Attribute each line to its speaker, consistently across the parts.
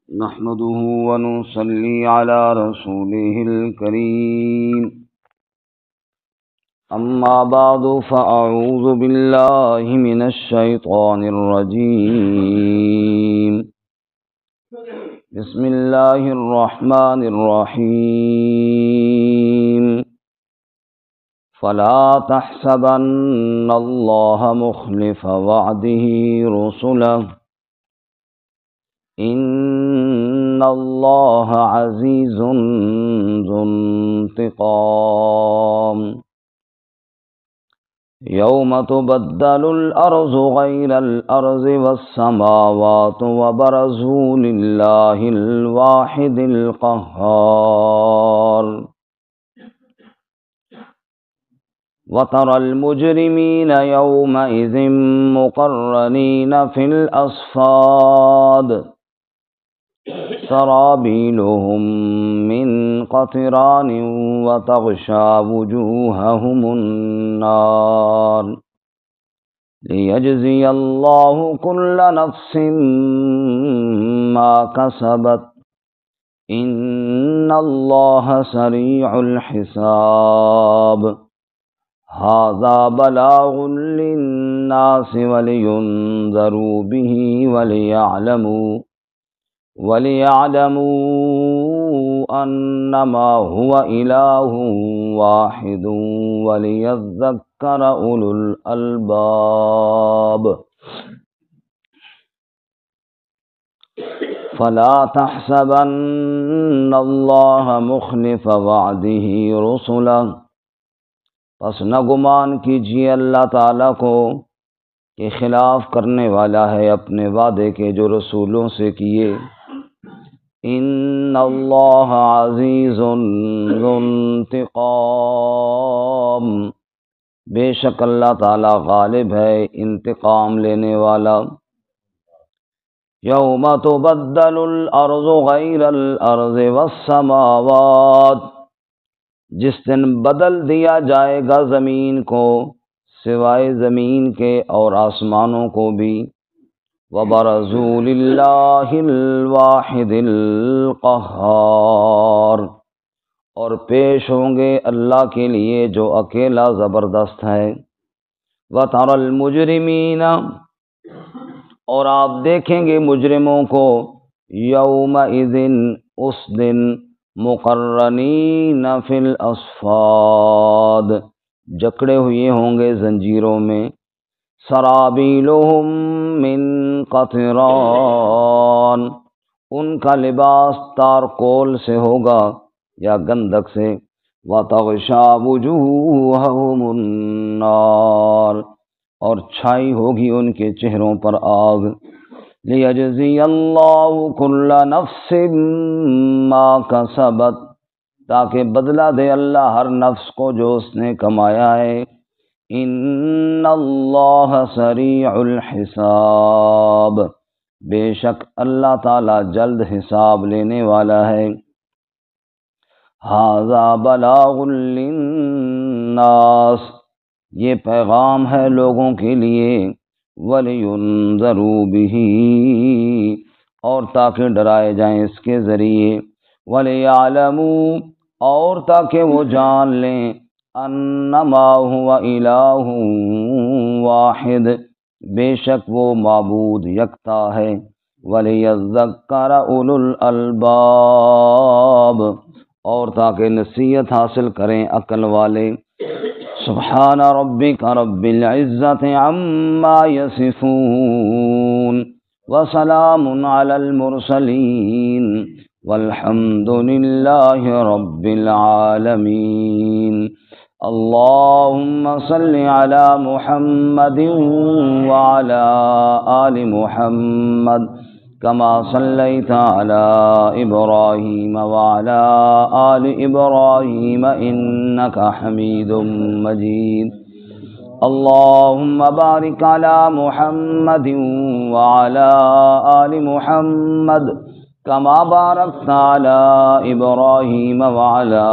Speaker 1: نحمده ونصلي على رسوله الكريم أما بعد فأعوذ بالله من الشيطان الرجيم بسم الله الرحمن الرحيم فلا تحسبن الله مخلف وعده رسله إن الله عزيز ذو انتقام يوم تبدل الأرض غير الأرض والسماوات وبرزوا لله الواحد القهار وترى المجرمين يومئذ مقرنين في الأصفاد سرابيلهم من قطران وتغشى وجوههم النار ليجزي الله كل نفس ما كسبت إن الله سريع الحساب هذا بلاغ للناس ولينذروا به وليعلموا أنما هو إله واحد وليذكر أولو الألباب فلا تحسبن الله مخلف وعده رسله پس نہ گمان کیجیے اللہ تعالیٰ کو کہ خلاف کرنے والا ہے اپنے وعدے کے جو رسولوں سے کیے ان اللہ عزیز ذو انتقام بے شک اللہ تعالیٰ غالب ہے انتقام لینے والا یوم تبدل الارض غیر الارض والسماوات جس دن بدل دیا جائے گا زمین کو سوائے زمین کے اور آسمانوں کو بھی وَبَرَزُوا لِلَّهِ الْوَاحِدِ الْقَهَّارِ اور پیش ہوں گے اللہ کے لیے جو اکیلا زبردست ہے وَتَرَى الْمُجْرِمِينَ اور آپ دیکھیں گے مجرموں کو یومئذ اس دن مقرنین فی الاصفاد جکڑے ہوئے ہوں گے زنجیروں میں سرابیلہم من قطران ان کا لباس تارکول سے ہوگا یا گندک سے وتغشا وجوہہم النار اور چھائی ہوگی ان کے چہروں پر آگ لیجزی اللہ کل نفس ما کسبت تاکہ بدلہ دے اللہ ہر نفس کو جو اس نے کمایا ہے ان اللہ سریع الحساب بے شک اللہ تعالی جلد حساب لینے والا ہے ھذا بلاغ للناس یہ پیغام ہے لوگوں کے لیے وَلِيُنذَرُوا بِهِ اور تاکہ ڈرائے جائیں اس کے ذریعے وَلِيَعْلَمُوا اور تاکہ وہ جان لیں انما هو الہ واحد بے شک وہ معبود یکتا ہے وَلِيَذَّكَّرَ أُولُو الْأَلْبَابِ اور تاکہ نصیحت حاصل کریں عقل والے سبحان ربک رب العزت عما یصفون وسلام علی المرسلین والحمد للہ رب العالمین اللہم صل علی محمد وعلی آل محمد كما صليت على إبراهيم وعلى آل إبراهيم إنك حميد مجيد اللهم بارك على محمد وعلى آل محمد كما باركت على إبراهيم وعلى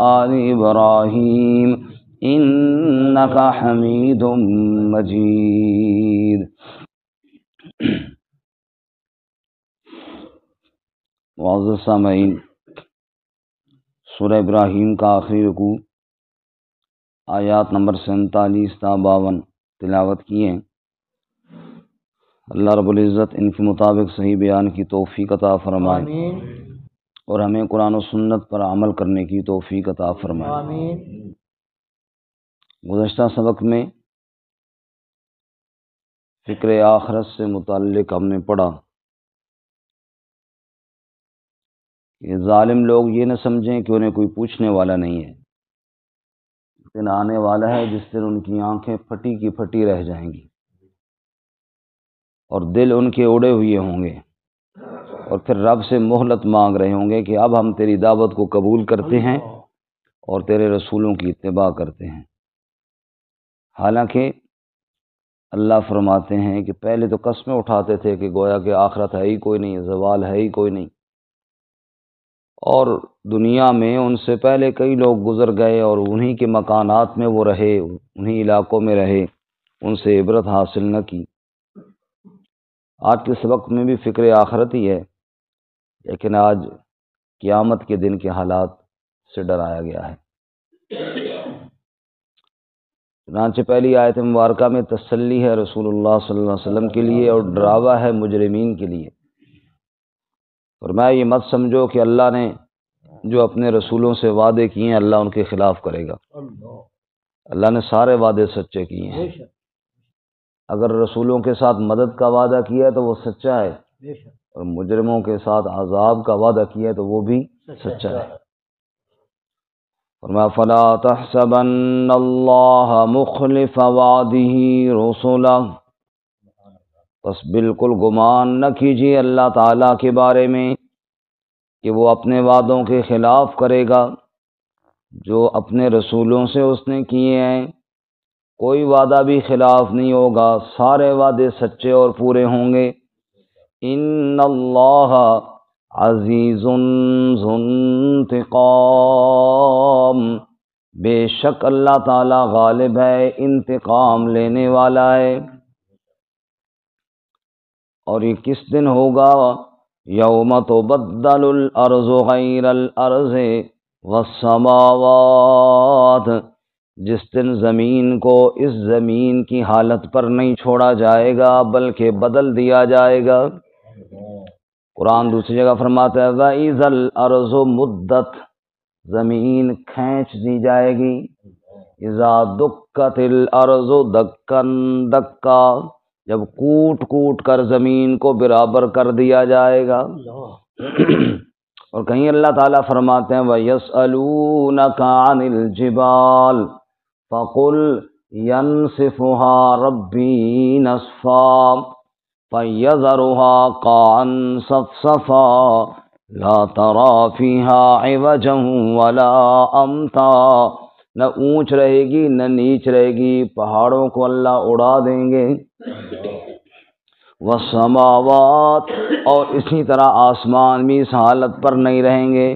Speaker 1: آل إبراهيم إنك حميد مجيد معزز سامعین، سورہ ابراہیم کا آخری رکوع آیات نمبر 47 تا 52 تلاوت کی ہیں۔ اللہ رب العزت ان کے مطابق صحیح بیان کی توفیق عطا فرمائے، آمین، اور ہمیں قرآن و سنت پر عمل کرنے کی توفیق عطا فرمائے، آمین۔ گزشتہ سبق میں فکر آخرت سے متعلق ہم نے پڑھا کہ ظالم لوگ یہ نہ سمجھیں کہ انہیں کوئی پوچھنے والا نہیں ہے، دن آنے والا ہے جس دن ان کی آنکھیں پھٹی کی پھٹی رہ جائیں گی اور دل ان کے اڑے ہوئے ہوں گے، اور پھر رب سے مہلت مانگ رہے ہوں گے کہ اب ہم تیری دعوت کو قبول کرتے ہیں اور تیرے رسولوں کی اتباع کرتے ہیں۔ حالانکہ اللہ فرماتے ہیں کہ پہلے تو قسمیں اٹھاتے تھے کہ گویا کہ آخرت ہے ہی کوئی نہیں، زوال ہے ہی کوئی نہیں، اور دنیا میں ان سے پہلے کئی لوگ گزر گئے اور انہی کے مکانات میں وہ رہے، انہی علاقوں میں رہے، ان سے عبرت حاصل نہ کی۔ آج کے سبق میں بھی فکر آخرت ہی ہے، لیکن آج قیامت کے دن کے حالات سے ڈرایا گیا ہے۔ چنانچہ پہلی آیت مبارکہ میں تسلی ہے رسول اللہ صلی اللہ علیہ وسلم کے لیے اور ڈراوا ہے مجرمین کے لیے۔ فرمایا یہ مت سمجھو کہ اللہ نے جو اپنے رسولوں سے وعدے کیے ہیں اللہ ان کے خلاف کرے گا۔ اللہ نے سارے وعدے سچے کیے ہیں۔ اگر رسولوں کے ساتھ مدد کا وعدہ کیا ہے تو وہ سچا ہے، اور مجرموں کے ساتھ عذاب کا وعدہ کیا ہے تو وہ بھی سچا ہے۔ فرمایا فلا تحسبن اللہ مخلف وعدہ رسلہ، بس بالکل گمان نہ کیجیے اللہ تعالیٰ کے بارے میں کہ وہ اپنے وعدوں کے خلاف کرے گا جو اپنے رسولوں سے اس نے کیے ہیں۔ کوئی وعدہ بھی خلاف نہیں ہوگا، سارے وعدے سچے اور پورے ہوں گے۔ ان اللہ عزیز ذو انتقام، بے شک اللہ تعالیٰ غالب ہے، انتقام لینے والا ہے۔ اور یہ کس دن ہوگا؟ یوم تبدل الارض غیر الارض والسماوات، جس دن زمین کو اس زمین کی حالت پر نہیں چھوڑا جائے گا بلکہ بدل دیا جائے گا۔ قرآن دوسری جگہ فرماتا ہے وَإِذَا الْأَرْضُ مُدَّتْ، زمین کھینچ دی جائے گی۔ اِذَا دُکَّتِ الْأَرْضُ دَكًّا دَكًّا، جب کوٹ کوٹ کر زمین کو برابر کر دیا جائے گا۔ اور کہیں اللہ تعالیٰ فرماتے ہیں وَيَسْأَلُونَكَ عَنِ الْجِبَالِ فَقُلْ يَنْسِفُهَا رَبِّي نَسْفًا فَيَذَرُهَا قَاعًا صَفْصَفًا لَا تَرَىٰ فِيهَا عِوَجًا وَلَا أَمْتًا، نہ اونچ رہے گی نہ نیچ رہے گی، پہاڑوں کو اللہ اڑا دیں گے۔ والسماوات، اور اسی طرح آسمان بھی اس حالت پر نہیں رہیں گے۔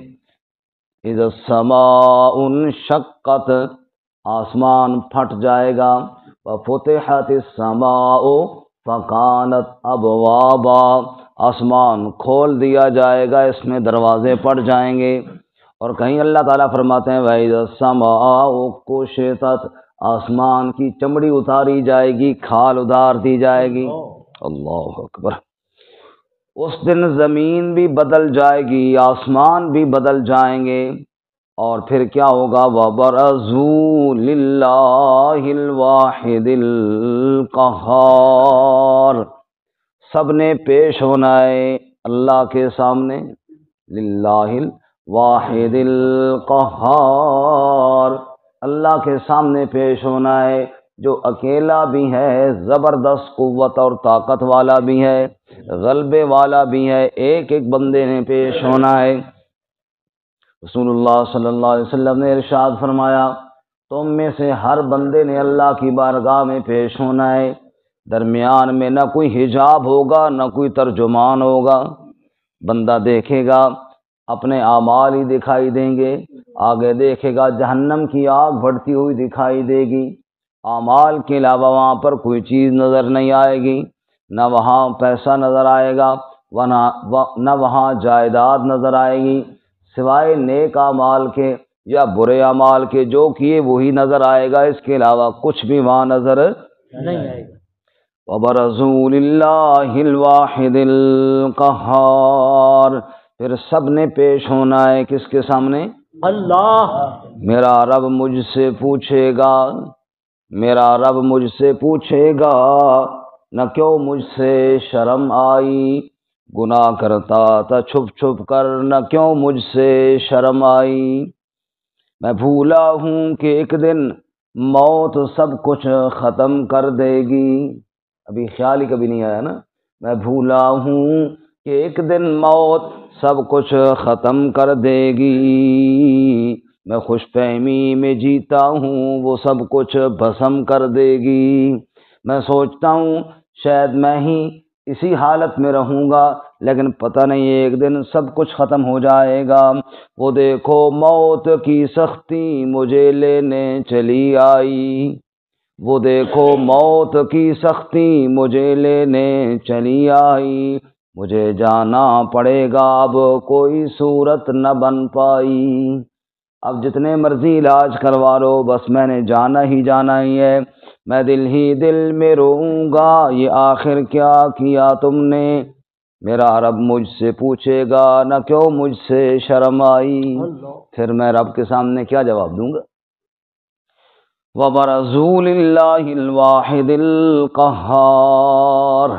Speaker 1: اذا السماء انشقت، آسمان پھٹ جائے گا۔ وفتحت السماء فکانت ابوابا، آسمان کھول دیا جائے گا، اس میں دروازے پڑ جائیں گے۔ اور کہیں اللہ تعالیٰ فرماتے ہیں وَإِذَا السَّمَاءُ كُشِطَتْ، آسمان کی چمڑی اتاری جائے گی، کھال اتار دی جائے گی۔ اللہ اکبر۔ اس دن زمین بھی بدل جائے گی، آسمان بھی بدل جائیں گے، اور پھر کیا ہوگا وَبَرَزُوا لِلَّهِ الْوَاحِدِ الْقَهَّارِ، سب نے پیش ہونا ہے اللہ کے سامنے، للہ الواحد القہار، اللہ کے سامنے پیش ہونا ہے جو اکیلا بھی ہے، زبردست قوت اور طاقت والا بھی ہے، غلبے والا بھی ہے، ایک ایک بندے نے پیش ہونا ہے۔ رسول اللہ صلی اللہ علیہ وسلم نے ارشاد فرمایا تم میں سے ہر بندے نے اللہ کی بارگاہ میں پیش ہونا ہے، درمیان میں نہ کوئی حجاب ہوگا نہ کوئی ترجمان ہوگا، بندہ دیکھے گا اپنے اعمال ہی دکھائی دیں گے، آگے دیکھے گا جہنم کی آگ بڑھتی ہوئی دکھائی دے گی، اعمال کے علاوہ وہاں پر کوئی چیز نظر نہیں آئے گی، نہ وہاں پیسہ نظر آئے گا، نہ وہاں جائیداد نظر آئے گی سوائے نیک اعمال کے یا برے اعمال کے، جو کیے وہی نظر آئے گا، اس کے علاوہ کچھ بھی وہاں نظر
Speaker 2: نہیں آئے گا۔
Speaker 1: وَبَرَزُوا لِلَّهِ الْوَاحِدِ الْقَهَّارِ، پھر سب نے پیش ہونا ہے کس کے سامنے؟
Speaker 2: اللہ،
Speaker 1: میرا رب مجھ سے پوچھے گا، میرا رب مجھ سے پوچھے گا، نہ کیوں مجھ سے شرم آئی، گناہ کرتا تھا چھپ چھپ کر، نہ کیوں مجھ سے شرم آئی، میں بھولا ہوں کہ ایک دن موت سب کچھ ختم کر دے گی، ابھی خیال ہی کبھی نہیں آیا نا، میں بھولا ہوں کہ ایک دن موت سب کچھ ختم کر دے گی، میں خوش فہمی میں جیتا ہوں وہ سب کچھ بھسم کر دے گی، میں سوچتا ہوں شاید میں ہی اسی حالت میں رہوں گا، لیکن پتہ نہیں ایک دن سب کچھ ختم ہو جائے گا، وہ دیکھو موت کی سختی مجھے لینے چلی آئی، وہ دیکھو موت کی سختی مجھے لینے چلی آئی، مجھے جانا پڑے گا اب کوئی صورت نہ بن پائی، اب جتنے مرضی علاج کروا لو بس میں نے جانا ہی ہے، میں دل ہی دل میں روؤں گا یہ آخر کیا کیا تم نے، میرا رب مجھ سے پوچھے گا نہ کیوں مجھ سے شرم آئی، پھر میں رب کے سامنے کیا جواب دوں گا؟ وَبَرَزُوا لِلَّهِ الْوَاحِدِ الْقَهَّارِ،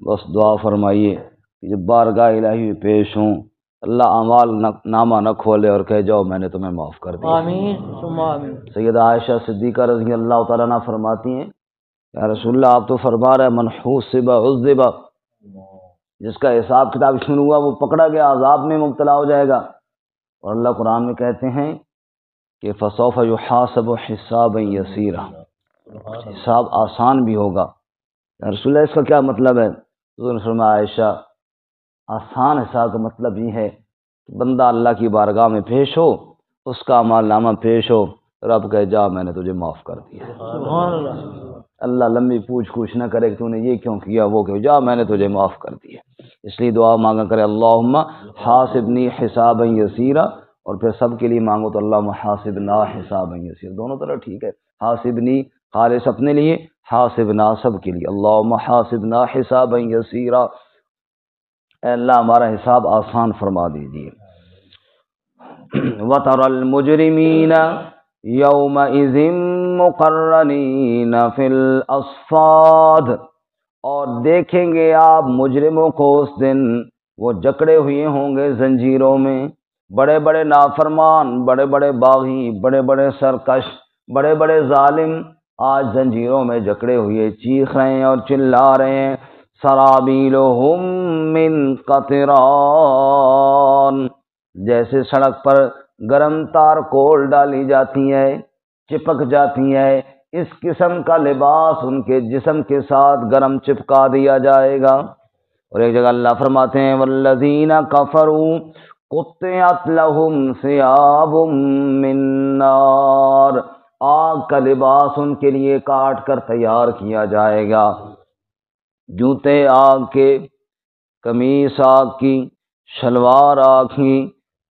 Speaker 1: بس دعا فرمائیے کہ جب بارگاہ الہی میں پیش ہوں اللہ اعمال نامہ نہ کھولے اور کہہ جاؤ میں نے تمہیں معاف کر دیا۔
Speaker 2: آمین ثم آمین۔
Speaker 1: سیدہ عائشہ صدیقہ رضی اللہ تعالیٰ عنہ فرماتی ہیں یا رسول اللہ آپ تو فرما رہے من حوسب عذب، جس کا حساب کتاب شروع ہوا وہ پکڑا گیا عذاب میں مبتلا ہو جائے گا، اور اللہ قرآن میں کہتے ہیں کہ فسوف یحاسب حسابا یسیرا، حساب آسان بھی ہوگا۔ یا رسول اللہ اس کا کیا مطلب ہے؟ حضور نے فرمایا عائشہ آسان حساب کا مطلب یہ ہے کہ بندہ اللہ کی بارگاہ میں پیش ہو، اس کا اعمال نامہ پیش ہو، رب کہے جا میں نے تجھے معاف کر دیا،
Speaker 2: سبحان اللہ۔
Speaker 1: اللہ لمبی پوچھ نہ کرے کہ تو نے یہ کیوں کیا وہ کیوں، جا میں نے تجھے معاف کر دیا، اس لیے دعا مانگا کرے اللہم حاسبنی حسابا یسیرا، اور پھر سب کے لیے مانگو تو اللہم حاسبنا حسابا یسیرا، دونوں طرح ٹھیک ہے، حاسبنی خالص اپنے لیے، حاسبنا سب کے لیے، اللہم حاسبنا حسابا یسیرا، اے اللہ ہمارا حساب آسان فرما دیجیے۔ وَتَرَى الْمُجْرِمِينَ يَوْمَئِذٍ مُقَرَّنِينَ فِي الْأَصْفَادِ، اور دیکھیں گے آپ مجرموں کو اس دن وہ جکڑے ہوئے ہوں گے زنجیروں میں، بڑے بڑے نافرمان، بڑے بڑے باغی، بڑے بڑے سرکش، بڑے بڑے ظالم آج زنجیروں میں جکڑے ہوئے چیخ رہے ہیں اور چلا رہے ہیں، سرابیلہم من قطران، جیسے سڑک پر گرم تار کول ڈالی جاتی ہے، چپک جاتی ہے، اس قسم کا لباس ان کے جسم کے ساتھ گرم چپکا دیا جائے گا۔ اور ایک جگہ اللہ فرماتے ہیں والذین کفروا قطعت لہم ثیاب من نار، آگ کا لباس ان کے لیے کاٹ کر تیار کیا جائے گا، جوتے آگ کے، قمیص آگ کی، شلوار آگ کی،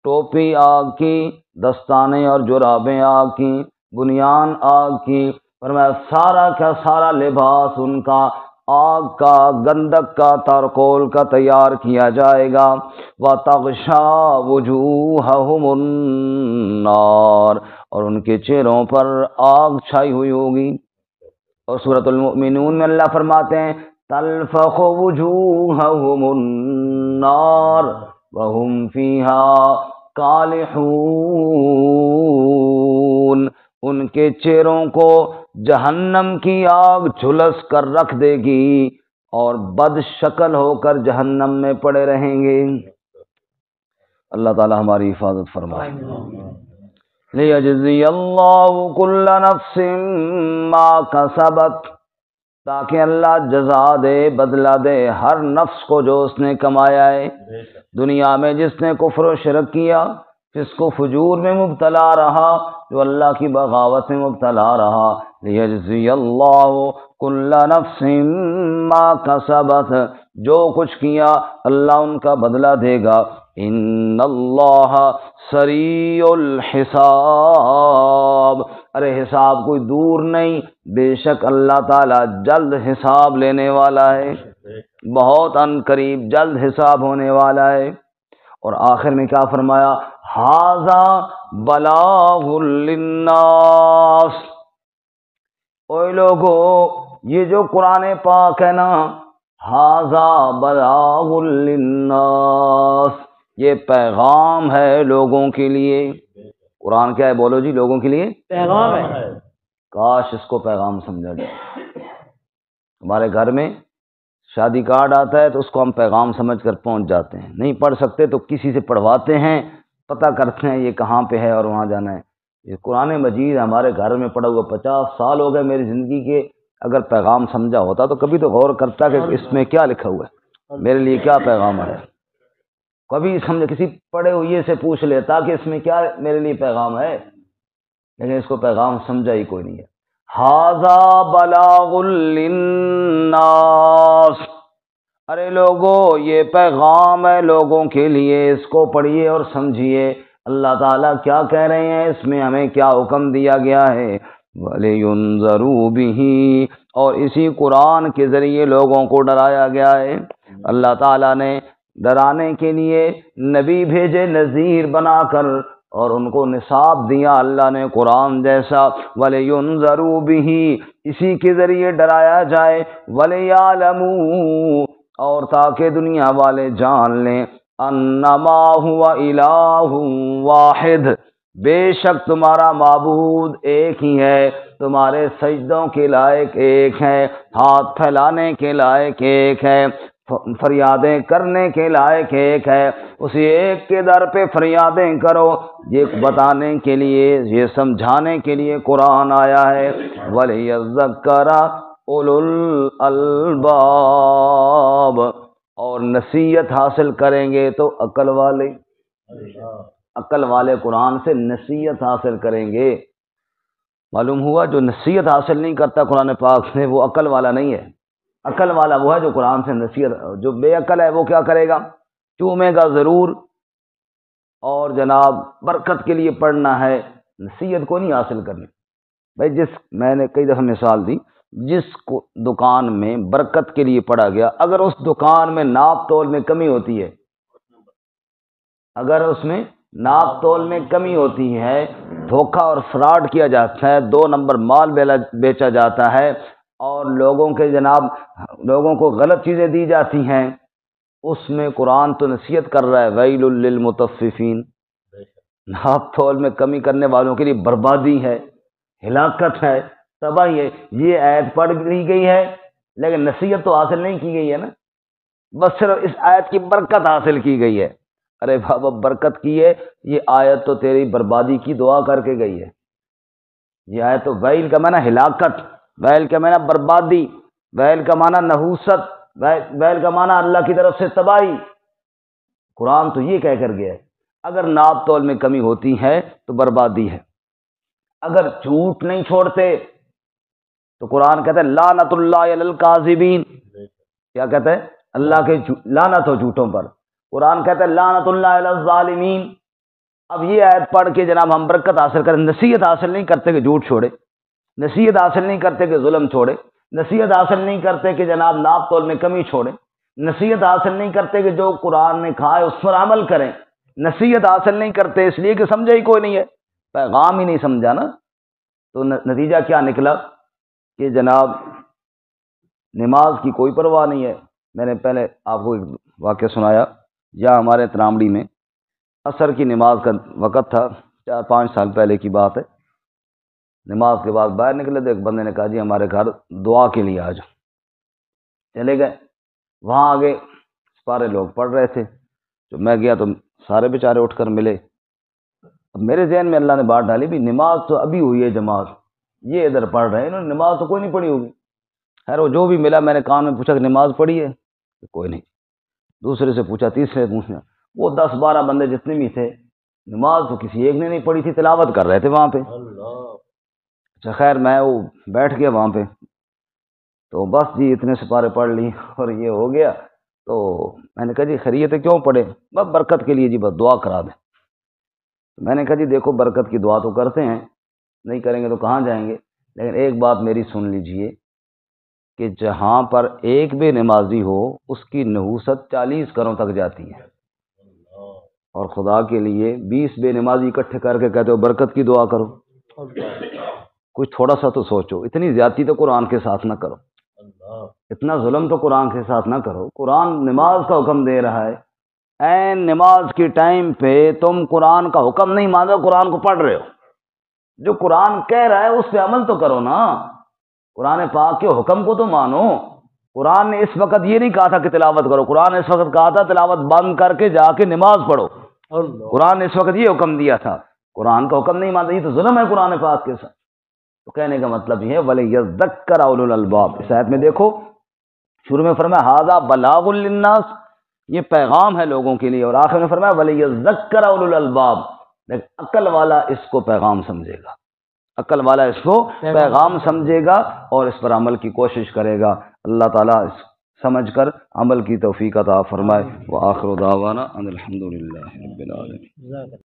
Speaker 1: ٹوپی آگ کی، دستانے اور جرابیں آگ کی، بنیان آگ کی، فرمایا سارا کا سارا لباس ان کا آگ کا، گندک کا، تارکول کا تیار کیا جائے گا، وَتَغْشَا وُجُوهَهُمُ النَّارُ، اور ان کے چہروں پر آگ چھائی ہوئی ہوگی۔ اور سورۃ المؤمنون میں اللہ فرماتے ہیں تلفح وجوہہم النار وہم فیہا کالحون، ان کے چہروں کو جہنم کی آگ جھلس کر رکھ دے گی اور بد شکل ہو کر جہنم میں پڑے رہیں گے۔ اللہ تعالی ہماری حفاظت فرمائے۔ لیجزی اللہ کل نفس ما کسبت، تاکہ اللہ جزا دے، بدلہ دے ہر نفس کو جو اس نے کمایا ہے، دنیا میں جس نے کفر و شرک کیا، فسق و فجور میں مبتلا رہا، جو اللہ کی بغاوت میں مبتلا رہا، لیجزی اللہ کل نفس ما کسبت، جو کچھ کیا اللہ ان کا بدلہ دے گا، ان اللہ سریع الحساب، ارے حساب کوئی دور نہیں، بے شک اللہ تعالی جلد حساب لینے والا ہے، بہت ان قریب جلد حساب ہونے والا ہے۔ اور آخر میں کیا فرمایا؟ ھذا بلاغ للناس، اوے لوگو یہ جو قرآن پاک ہے نا، ھذا بلاغ للناس، یہ پیغام ہے لوگوں کے لیے۔ قرآن کیا ہے بولو جی؟ لوگوں کے لیے
Speaker 2: پیغام ہے۔
Speaker 1: کاش اس کو پیغام سمجھا جائے۔ ہمارے گھر میں شادی کارڈ آتا ہے تو اس کو ہم پیغام سمجھ کر پہنچ جاتے ہیں، نہیں پڑھ سکتے تو کسی سے پڑھواتے ہیں، پتہ کرتے ہیں یہ کہاں پہ ہے اور وہاں جانا ہے۔ یہ قرآن مجید ہمارے گھر میں پڑا ہوا 50 سال ہو گئے میری زندگی کے، اگر پیغام سمجھا ہوتا تو کبھی تو غور کرتا کہ اس میں کیا لکھا ہوا ہے، میرے لیے کیا پیغام ہے، کبھی سمجھ کسی پڑھے ہوئے سے پوچھ لیتا کہ اس میں کیا میرے لیے پیغام ہے، لیکن اس کو پیغام سمجھا ہی کوئی نہیں ہے۔ ھذا بلاغ للناس، ارے لوگو یہ پیغام ہے لوگوں کے لیے، اس کو پڑھیے اور سمجھیے اللہ تعالیٰ کیا کہہ رہے ہیں، اس میں ہمیں کیا حکم دیا گیا ہے۔ وَلِيُنذَرُوا بِهِ، اور اسی قرآن کے ذریعے لوگوں کو ڈرایا گیا ہے۔ اللہ تعالیٰ نے ڈرانے کے لیے نبی بھیجے نذیر بنا کر، اور ان کو نصاب دیا اللہ نے قرآن جیسا۔ وَلِيُنذَرُوا بِهِ، اسی کے ذریعے ڈرایا جائے۔ وَلِيَعْلَمُوا، اور تاکہ دنیا والے جان لیں، انما هو الہ واحد، بے شک تمہارا معبود ایک ہی ہے، تمہارے سجدوں کے لائق ایک ہے، ہاتھ پھیلانے کے لائق ایک ہے، فریادیں کرنے کے لائق ایک ہے، اسی ایک کے در پہ فریادیں کرو، یہ بتانے کے لیے، یہ سمجھانے کے لیے قرآن آیا ہے۔ وَلِيَذَّكَّرَ اولو الالباب، اور نصیحت حاصل کریں گے تو عقل والے قرآن سے نصیحت حاصل کریں گے۔ معلوم ہوا جو نصیحت حاصل نہیں کرتا قرآن پاک سے وہ عقل والا نہیں ہے، عقل والا وہ ہے جو قرآن سے نصیحت، جو بے عقل ہے وہ کیا کرے گا؟ چومے گا ضرور، اور جناب برکت کے لیے پڑھنا ہے، نصیحت کو نہیں حاصل کرنی۔ بھائی میں نے کئی دفعہ مثال دی، جس دکان میں برکت کے لیے پڑھا گیا، اگر اس دکان میں ناپ تول میں کمی ہوتی ہے، اگر اس میں ناپ تول میں کمی ہوتی ہے، دھوکہ اور فراڈ کیا جاتا ہے، 2 نمبر مال بیچا جاتا ہے، اور لوگوں کو غلط چیزیں دی جاتی ہیں، اس میں قرآن تو نصیحت کر رہا ہے ویل للمطففین، ناپ تول میں کمی کرنے والوں کے لیے بربادی ہے، ہلاکت ہے، تباہی ہے۔ یہ آیت پڑھ لی گئی ہے لیکن نصیحت تو حاصل نہیں کی گئی ہے نا، بس صرف اس آیت کی برکت حاصل کی گئی ہے۔ ارے بابا برکت کی ہے، یہ آیت تو تیری بربادی کی دعا کر کے گئی ہے۔ یہ آیت تو ویل کا معنی ہلاکت، ویل کا معنی بربادی، ویل کا معنی نحوست، ویل کا معنی اللہ کی طرف سے تباہی۔ قرآن تو یہ کہہ کر گیا ہے اگر ناپ تول میں کمی ہوتی ہے تو بربادی ہے، اگر جھوٹ نہیں چھوڑتے تو قرآن کہتا ہے لعنت اللہ علی الکاذبین، کیا کہتا ہے؟ اللہ کے لعنت ہو جھوٹوں پر۔ قرآن کہتا ہے لعنت اللہ علی الظالمین۔ اب یہ آیت پڑھ کے جناب ہم برکت حاصل کریں، نصیحت حاصل نہیں کرتے کہ جھوٹ چھوڑے، نصیحت حاصل نہیں کرتے کہ ظلم چھوڑے، نصیحت حاصل نہیں کرتے کہ جناب ناپ تول میں کمی چھوڑے، نصیحت حاصل نہیں کرتے کہ جو قرآن نے کہا ہے اس پر عمل کریں، نصیحت حاصل نہیں کرتے اس لیے کہ سمجھا ہی کوئی نہیں ہے، پیغام ہی نہیں سمجھا نا۔ تو نتیجہ کیا نکلا کہ جناب نماز کی کوئی پرواہ نہیں ہے۔ میں نے پہلے آپ کو ایک واقعہ سنایا، یا ہمارے ترامڑی میں عصر کی نماز کا وقت تھا، 4-5 سال پہلے کی بات ہے، نماز کے بعد باہر نکلے تو ایک بندے نے کہا جی ہمارے گھر دعا کے لیے آ جاؤ، چلے گئے، وہاں آگے سارے لوگ پڑھ رہے تھے، جو میں گیا تو سارے بیچارے اٹھ کر ملے۔ اب میرے ذہن میں اللہ نے بات ڈالی بھی نماز تو ابھی ہوئی ہے جماعت، یہ ادھر پڑھ رہے ہیں، انہوں نے نماز تو کوئی نہیں پڑھی ہوگی۔ خیر وہ جو بھی ملا میں نے کان میں پوچھا کہ نماز پڑھی ہے؟ کوئی نہیں۔ دوسرے سے پوچھا، تیسرے سے پوچھا، وہ 10-12 بندے جتنے بھی تھے نماز تو کسی ایک نے نہیں پڑھی تھی، تلاوت کر رہے تھے وہاں پہ۔ اچھا خیر میں وہ بیٹھ گیا وہاں پہ، تو بس جی اتنے سپارے پڑھ لی اور یہ ہو گیا۔ تو میں نے کہا جی خیریت ہے، کیوں پڑھے؟ بس برکت کے لیے جی، بس دعا کرا دیں۔ میں نے کہا جی دیکھو برکت کی دعا تو کرتے ہیں، نہیں کریں گے تو کہاں جائیں گے، لیکن ایک بات میری سن لیجئے کہ جہاں پر ایک بے نمازی ہو اس کی نحوست 40 گھروں تک جاتی ہے، اور خدا کے لیے 20 بے نمازی اکٹھے کر کے کہتے ہو برکت کی دعا کرو۔ کچھ تھوڑا سا تو سوچو، اتنی زیادتی تو قرآن کے ساتھ نہ کرو، اتنا ظلم تو قرآن کے ساتھ نہ کرو۔ قرآن نماز کا حکم دے رہا ہے، این نماز کے ٹائم پہ تم قرآن کا حکم نہیں مان رہے، قرآن کو پڑھ رہے ہو۔ جو قرآن کہہ رہا ہے اس پہ عمل تو کرو نا، قرآن پاک کے حکم کو تو مانو۔ قرآن نے اس وقت یہ نہیں کہا تھا کہ تلاوت کرو، قرآن نے اس وقت کہا تھا تلاوت بند کر کے جا کے نماز پڑھو۔ قرآن نے اس وقت یہ حکم دیا تھا، قرآن کا حکم نہیں مانتے، یہ تو ظلم ہے قرآن پاک کے ساتھ۔ تو کہنے کا مطلب یہ ہے وَلِيَذَّكَّرَ أُولُو الْأَلْبَابِ۔ اس آیت میں دیکھو شروع میں فرمایا ھذا بلاغ للناس، یہ پیغام ہے لوگوں کے لیے، اور آخر میں فرمایا وَلِيَذَّكَّرَ أُولُو الْأَلْبَابِ، لیکن عقل والا اس کو پیغام سمجھے گا، عقل والا اس کو پیغام سمجھے گا اور اس پر عمل کی کوشش کرے گا۔ اللہ تعالیٰ اس سمجھ کر عمل کی توفیق عطا فرمائے۔ وآخر دعوانا ان الحمد للہ رب العالمین۔